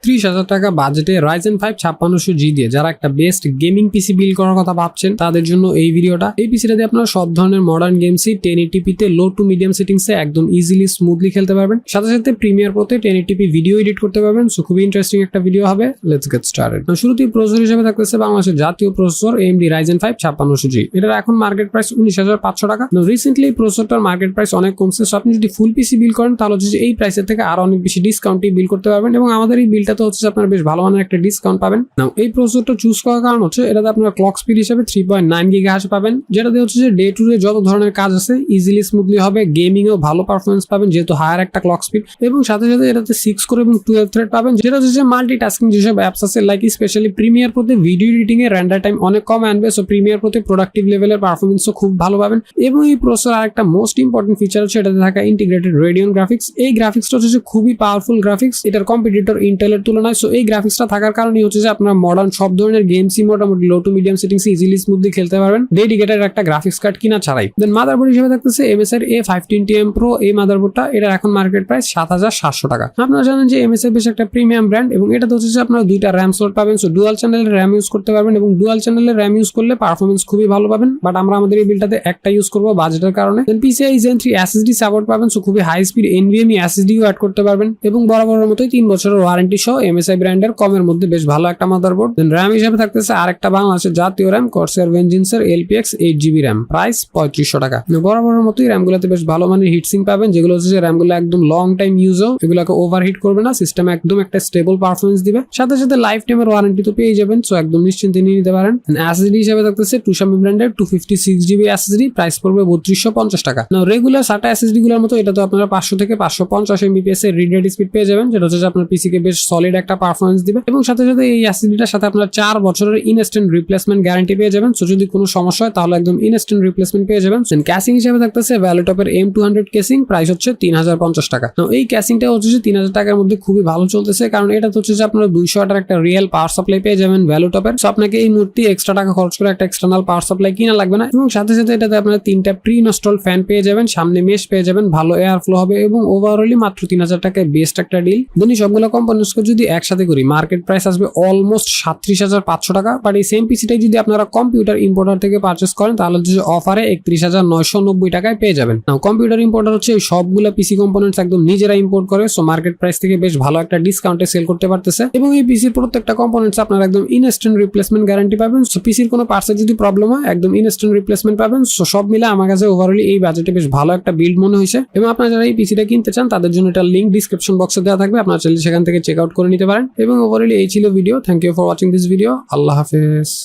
30,000 টাকা বাজেটে Ryzen 5 5600G দিয়ে যারা একটা বেস্ট গেমিং পিসি বিল্ড করার কথা ভাবছেন তাদের জন্য এই ভিডিওটা। এই পিসিটা দিয়ে আপনারা সব ধরনের মডার্ন গেমসই 1080p তে লো টু মিডিয়াম সেটিংসে একদম ইজিলি স্মুথলি খেলতে পারবেন, সাথে সাথে প্রিমিয়ার প্রোতে 1080p ভিডিও এডিট করতে পারবেন। সো খুবই ইন্টারেস্টিং একটা ভিডিও হবে, লেটস গেট স্টার্টেড। শুরুতেই প্রসেসর হিসেবে থাকতেছে বাংলাদেশের জাতীয় প্রসেসর AMD Ryzen 5 5600G। এটার এখন মার্কেট প্রাইস 19,500 টাকা। রিসেন্টলি এই প্রসেসরটার মার্কেট প্রাইস অনেক কমছে, সো আপনি যদি ফুল পিসি বিল করেন তাহলে হচ্ছে এই প্রাইসের থেকে আরো অনেক বেশি ডিসকাউন্টে বিল করতে পারবেন, এবং আমাদের এই বিলটা তো হচ্ছে আপনারা বেশ ভালো মানের একটা ডিসকাউন্ট পাবেন। নাও এই প্রসেসরটা চুজ করার কারণ হচ্ছে এটাতে আপনারা ক্লক স্পিড হিসেবে 3.9 GHz পাবেন, যেটাতে হচ্ছে যে ডে টু ডে যত ধরনের কাজ আছে ইজিলি স্মুথলি হবে, গেমিং এও ভালো পারফরমেন্স পাবেন যেহেতু হায়ার একটা ক্লক স্পিড, এবং সাথে সাথে এটাতে 6 কোর এবং 12 থ্রেড পাবেন, যেটা হচ্ছে যে মাল্টিটাস্কিং যেসব অ্যাপস আছে লাইক স্পেশালি প্রিমিয়ার প্রোতে ভিডিও এডিটিং এর রেন্ডার টাইম অনেক কম আনবে। সো প্রিমিয়ার প্রোতে প্রোডাক্টিভ লেভেলের পারফরমেন্সও খুব ভালো পাবেন। এবং এই প্রসেসর আরেকটা মোস্ট ইম্পর্টেন্ট ফিচার হচ্ছে এটাতে থাকা ইন্টিগ্রেটেড রেডিয়ন গ্রাফিক্স। এই গ্রাফিক্সটা হচ্ছে খুবই পাওয়ারফুল গ্রাফিক্স এটার কম্পিটিটর ইন্টেলের তুলনায়। সো এই গ্রাফিক্সটা থাকার কারণে হচ্ছে যে আপনারা মডার্ন সব ধরনের গেমসই মোটামুটি লো টু মিডিয়াম সেটিংসে ইজিলি স্মুথলি খেলতে পারবেন ডেডিকেটেড একটা গ্রাফিক্স কার্ড কিনা ছাড়াই। দেন মাদারবোর্ড হিসেবে থাকতেছে MSI এর A15TM Pro। এই মাদারবোর্ডটা এটার এখন মার্কেট প্রাইস 7,700 টাকা। আপনারা জানেন যে MSI বেশ একটা প্রিমিয়াম ব্র্যান্ড, এবং এটাতে হচ্ছে যে আপনারা দুইটা র্যাম স্লট পাবেন। সো ডুয়াল চ্যানেলের র্যাম ইউজ করতে পারবেন, এবং ডুয়াল চ্যানেলের র্যাম ইউজ করলে পারফরমেন্স খুবই ভালো পাবেন। বাট আমরা আমাদের এই বিলটাতে একটা ইউজ করবো বাজেটের কারণে। Then PCI Gen 3 SSD support পাবেন, সো খুবই high speed NVMe SSD add করতে পারবেন, এবং বরাবরের মতোই 3 বছরের ওয়ারেন্টি সহ MSI ব্র্যান্ডের কমের মধ্যে বেশ ভালো একটা মাদারবোর্ড। দেন র্যাম হিসেবে থাকতেছে আরেকটা বাংলাদেশের জাতীয় র্যাম Corsair Vengeance এর LPX 8GB র্যাম, প্রাইস 3500 টাকা। বরাবরের মতোই র্যামগুলোতে বেশ ভালো মানের হিটসিং পাবেন, যেগুলো হচ্ছে র্যামগুলো একদম লং টাইম ইউজও এগুলোকে ওভারহিট করবে না, সিস্টেম একদম একটা স্টেবল পারফরমেন্স দিবে, সাথে সাথে লাইফ টাইমের ওয়ারেন্টি তো পেয়ে যাবেন। সো একদম নিশ্চিন্তে নিয়ে নিতে পারেন। SSD হিসেবে থাকতেছে Tuscany ব্র্যান্ডের 256GB SSD, প্রাইস পড়বে 3250 টাকা। নাও রেগুলার SATA SSD গুলোর মতো এটা তো আপনারা 500 থেকে 550 MBPS এর রিড রাইট স্পিড পেয়ে যাবেন, যেটা হচ্ছে আপনার পিসি কে বেশ সলিড একটা পারফরমেন্স দিবে, এবং সাথে সাথে এই SSDটার সাথে আপনারা 4 বছরের ইনস্ট্যান্ট রিপ্লেসমেন্ট গ্যারান্টি পেয়ে যাবেন। সো যদি কোনো সমস্যা হয় তাহলে একদম ইনস্ট্যান্ট রিপ্লেসমেন্ট পেয়ে যাবেন। ক্যাসিং হিসেবে থাকতেছে ভ্যালুটপের M200 কেসিং, প্রাইস হচ্ছে 3050 টাকা। নাও এই ক্যাসিংটা হচ্ছে 3000 টাকার মধ্যে খুবই ভালো চলতেছে, কারণ এটা হচ্ছে যে আপনারা 200 ওয়াটের একটা রিয়েল পাওয়ার সাপ্লাই পেয়ে যাবেন ভ্যালুটপের। সো আপনাকে এই মুহূর্তে এক্সট্রা টাকা খরচ করে একটা এক্সটার্নাল পাওয়ার সাপ্লাই কিনা লাগবে না, এবং সাথে সাথে এটাতে আপনারা 3টা প্রি ইনস্টল ফ্যান পেয়ে যাবেন, সামনে মেশ পেয়ে যাবেন, ভালো এয়ার ফ্লো হবে, এবং ওভারঅলি মাত্র 3000 টাকায় বেস্ট একটা ডিল। দেন সবগুলো কম্পোনেন্টস যদি একসাথে করি মার্কেট প্রাইস আসবে অলমোস্ট 37,500 টাকা। বাট এই সেম পিসিটাই যদি আপনারা কম্পিউটার ইম্পোর্টার থেকে পারচেস করেন তাহলে হচ্ছে অফারে 31,990 টাকায় পেয়ে যাবেন। নাও কম্পিউটার ইম্পোর্টার হচ্ছে সবগুলো পিসি কম্পোনেন্টস একদম নিজেরা ইম্পোর্ট করে, সো মার্কেট প্রাইস থেকে বেশ ভালো একটা ডিসকাউন্টে সেল করতে পারতেছে, এবং এই পিসির প্রত্যেকটা কম্পোনেন্টস আপনারা একদম ইনস্ট্যান্ট রিপ্লেসমেন্ট গ্যারান্টি পাবেন। সো পিসির কোনো পার্টসে যদি প্রবলেম হয় একদম ইনস্ট্যান্ট রিপ্লেসমেন্ট পাবেন। সো সব মিলে আমার কাছে ওভারঅলি এই বাজেটে বেশ ভালো একটা বিল্ড মনে হয়েছে, এবং আপনারা যারা এই পিসিটা কিনতে চান তাদের জন্য এটা লিংক ডিসক্রিপশন বক্সে দেওয়া থাকবে, আপনারা চাইলে সেখান থেকে চেক আউট করে নিতে পারেন। এবং ওভারঅলি এই ছিল video. Thank you for watching this video. আল্লাহ হাফেজ।